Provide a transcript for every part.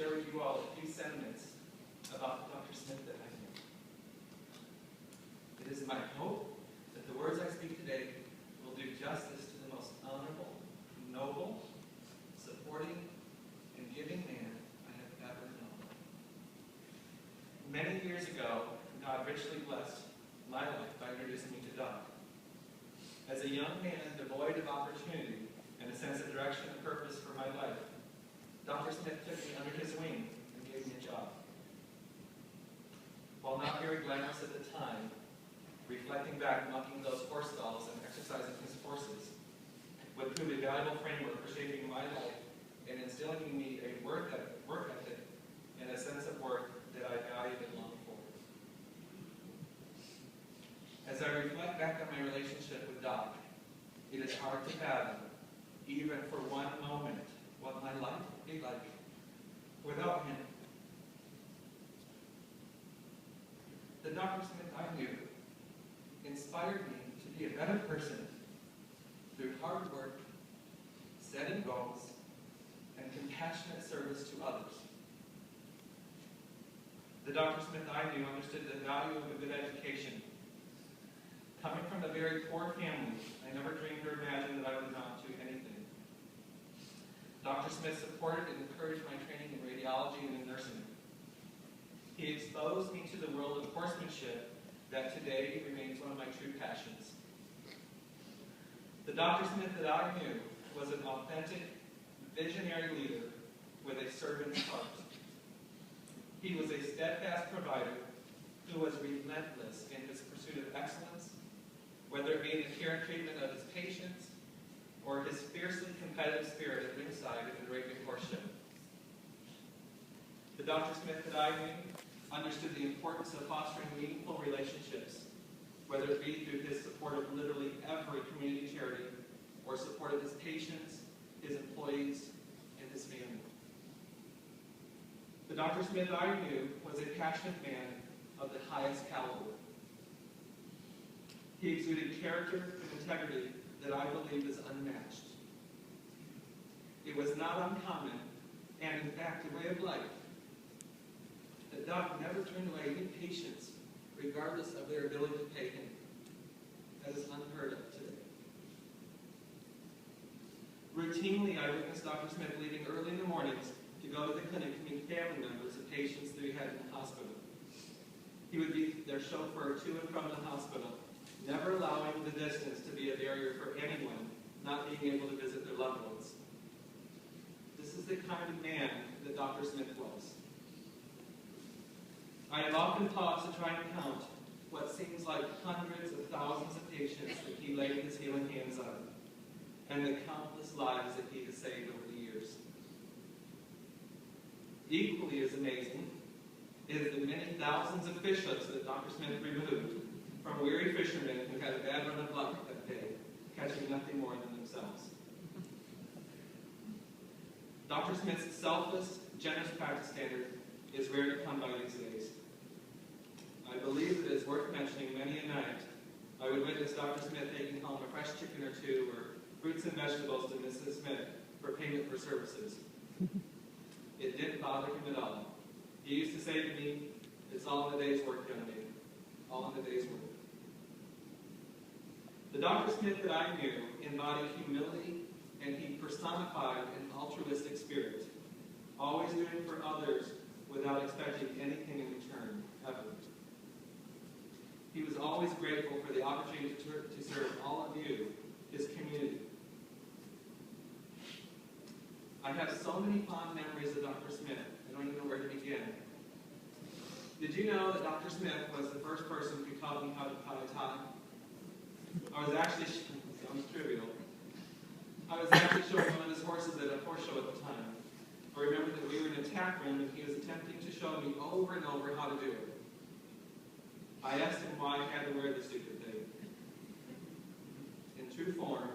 share with you all a few sentiments about Dr. Smith that I knew. It is my hope that the words I speak today will do justice to the most honorable, noble, supporting, and giving man I have ever known. Many years ago, God richly blessed my life by introducing me to Doc. As a young man devoid of opportunity and a sense of direction and purpose for my life, Dr. Smith took me under his wing and gave me a job. While not very glamorous at the time, reflecting back, mucking those horse stalls and exercising his horses would prove a valuable framework for shaping my life and instilling in me a work ethic and a sense of work that I valued and longed for. As I reflect back on my relationship with Doc, it is hard to fathom, even for one moment, what my life would be like without him. The Dr. Smith I knew inspired me to be a better person through hard work, setting goals, and compassionate service to others. The Dr. Smith I knew understood the value of a good education. Coming from a very poor family, I never dreamed or imagined that I would amount to anything. Dr. Smith supported and encouraged my training in radiology and in nursing. He exposed me to the world of horsemanship that today remains one of my true passions. The Dr. Smith that I knew was an authentic, visionary leader with a servant's heart. He was a steadfast provider who was relentless in his pursuit of excellence, whether it be in the care and treatment of his patients or his fiercely competitive spirit at ringside in the Arabian horse show. The Dr. Smith that I knew understood the importance of fostering meaningful relationships, whether it be through his support of literally every community charity or support of his patients, his employees, and his family. The Dr. Smith I knew was a passionate man of the highest caliber. He exuded character and integrity that I believe is unmatched. It was not uncommon, and in fact a way of life, that Doc never turned away any patients, regardless of their ability to pay him. That is unheard of today. Routinely, I witnessed Dr. Smith leaving early in the mornings to go to the clinic to meet family members of patients that he had in the hospital. He would be their chauffeur to and from the hospital, never allowing the distance to be a barrier for anyone not being able to visit their loved ones. This is the kind of man that Dr. Smith was. I have often paused to try and count what seems like hundreds of thousands of patients that he laid his healing hands on, and the countless lives that he has saved over the years. Equally as amazing is the many thousands of fish hooks that Dr. Smith removed from weary fishermen who had a bad run of luck that day, catching nothing more than themselves. Dr. Smith's selfless, generous practice standard is rare to come by these days. I believe it is worth mentioning many a night I would witness Dr. Smith taking home a fresh chicken or two or fruits and vegetables to Mrs. Smith for payment for services. It didn't bother him at all. He used to say to me, "It's all in the day's work, young man. All in the day's work." The Dr. Smith that I knew embodied humility, and he personified an altruistic spirit, always doing for others without expecting anything in return, ever. He was always grateful for the opportunity to serve all of you, his community. I have so many fond memories of Dr. Smith, I don't even know where to begin. Did you know that Dr. Smith was the first person who taught me how to tie a tie? I was actually, sounds trivial, I was actually showing one of his horses at a horse show at the time. I remember that we were in a tack room and he was attempting to show me over and over how to do it. I asked him why I had to wear this stupid thing. In true form,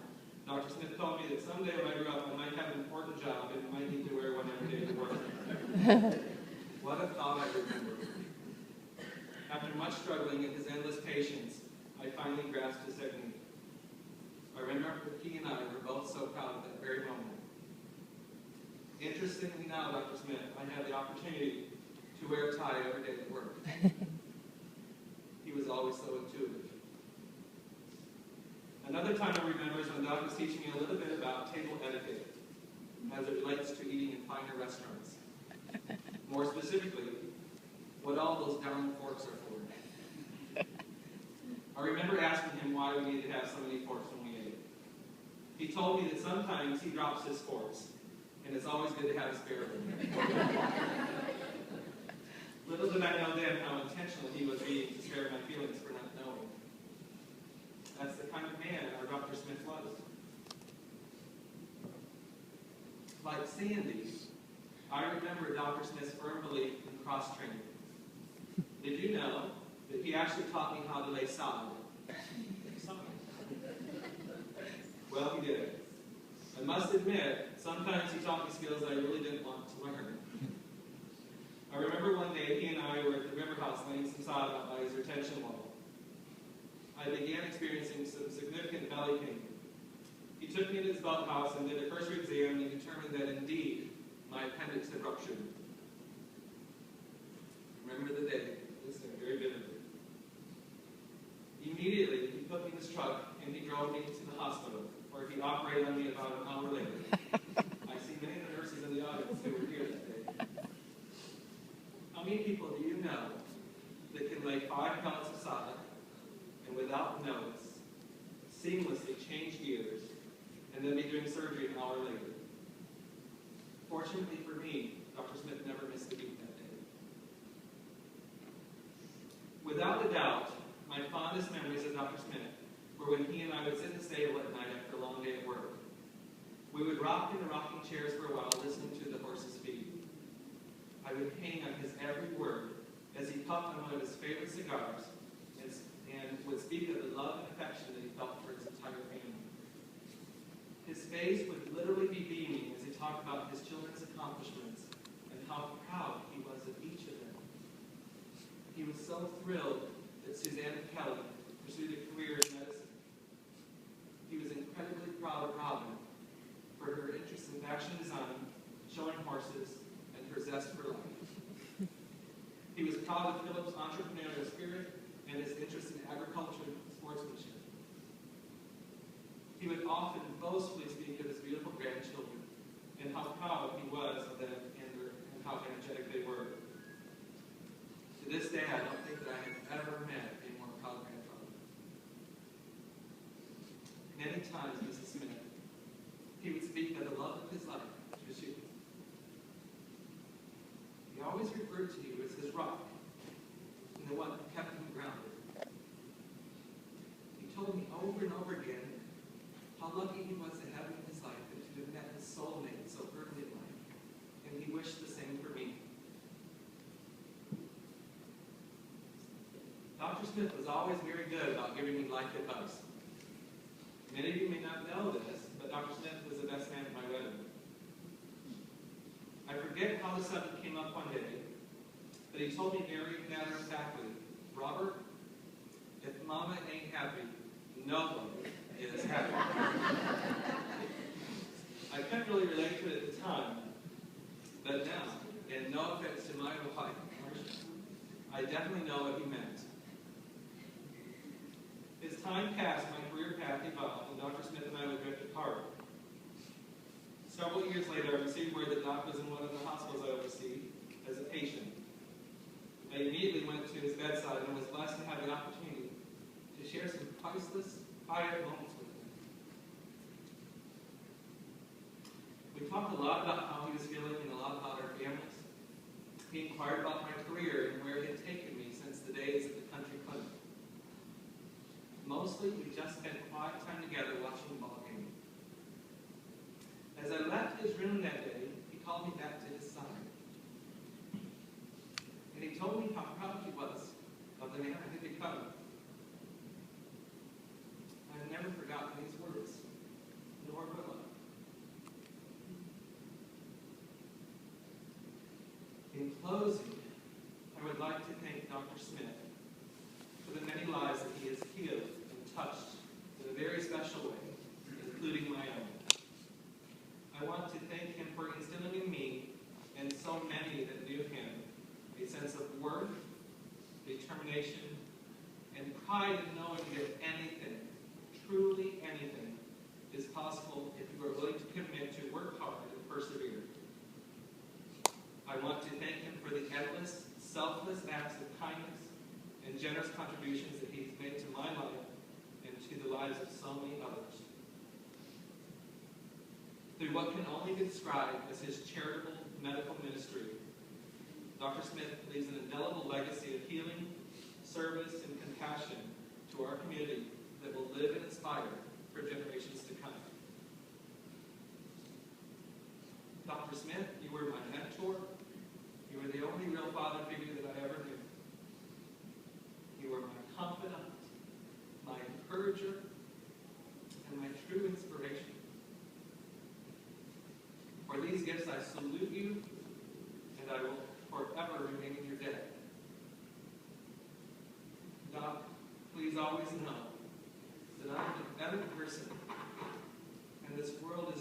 Dr. Smith told me that someday when I grew up I might have an important job and might need to wear one every day to work. What a thought I remember. After much struggling and his endless patience, I finally grasped his technique. I remember he and I were both so proud of that very moment. Interestingly now, Dr. Smith, I had the opportunity to wear a tie every day at work. He was always so intuitive. Another time I remember is when Doc was teaching me a little bit about table etiquette as it relates to eating in finer restaurants. More specifically, what all those darn forks are for. I remember asking him why we needed to have so many forks when we ate. He told me that sometimes he drops his forks, and it's always good to have a spare one. Little did I know then how intentional he was being to spare my feelings for not knowing. That's the kind of man our Dr. Smith was. Like Sandy, I remember Dr. Smith's firm belief in cross-training. Did you know that he actually taught me how to lay sod? Well, he did. I must admit, sometimes he taught me skills that I really didn't want to learn. I remember one day he and I were at the river house laying some sod out by his retention wall. I began experiencing some significant belly pain. He took me to his boathouse and did a cursory exam, and he determined that indeed my appendix had ruptured. Remember the day, this day, very vividly. Immediately, he put me in his truck and he drove me to the hospital, where he operated on me about an hour later. I see many of the nurses in the audience who were here that day. How many people do you know that can lay 5 pellets of sod and without notice, seamlessly change gears, and then be doing surgery an hour later? Fortunately for me, Dr. Smith never missed a beat that day. Without a doubt, my fondest memories of Dr. Smith were when he and I would sit in the stable at night after a long day at work. We would rock in the rocking chairs for a while, listening to the horses feed. I would hang on his every word as he puffed on one of his favorite cigars and would speak of the love and affection that he felt for his entire family. His face would literally be beaming as he talked about his children's accomplishments and how proud he was of each of them. He was so thrilled that Suzanne Kelly pursued a career in medicine. He was incredibly proud of Robin for her interest in fashion design, showing horses, and her zest for life. He was proud of Philip's entrepreneurial spirit and his interest in agriculture and sportsmanship. He would often boastfully speak of his beautiful grandchildren and how proud he was of them and how energetic they were. To this day, I don't think that I have ever met a more proud grandfather. Many times, Mrs. Smith, he would speak of the love of his life, which was you. He always referred to you as his rock and the one who kept him grounded. He told me over and over again how lucky he was to have in his life and to have met his soulmate so early in life, and he wished the same for me. Dr. Smith was always very good about giving me life advice. Many of you may not know this, but Dr. Smith was the best man at my wedding. I forget how the subject came up one day, but he told me very matter-of-factly, "Robert, if Mama ain't happy, nobody is happy." I couldn't really relate to it at the time, but now, and no offense to my wife, I definitely know what he meant. As time passed, my career path evolved, and Dr. Smith and I would drift apart. Several years later, I received word that Doc was in one of the hospitals I oversee as a patient. I immediately went to his bedside and was blessed to have the opportunity to share some priceless, quiet moments with him. We talked a lot about how he was feeling and a lot about our families. He inquired about my career and where it had taken me since the days at the country clinic. Mostly, we just spent quiet time together watching the ball game. As I left his room that day, he called me back to his side. And he told me how proud he was of the man I had become. I have never forgotten these words, nor will I. In closing, I would like to thank Dr. Smith for the many lives that he has healed and touched in a very special way, including my own. I want to thank him for instilling in me lives of so many others. Through what can only be described as his charitable medical ministry, Dr. Smith leaves an indelible legacy of healing, service, and compassion to our community that will live and inspire for generations to come. Dr. Smith, you were my mentor. You were the only real father figure that I ever knew. You were my confidant, my encourager, and my true inspiration. For these gifts, I salute you, and I will forever remain in your debt. Doc, please always know that I'm a pathetic person, and this world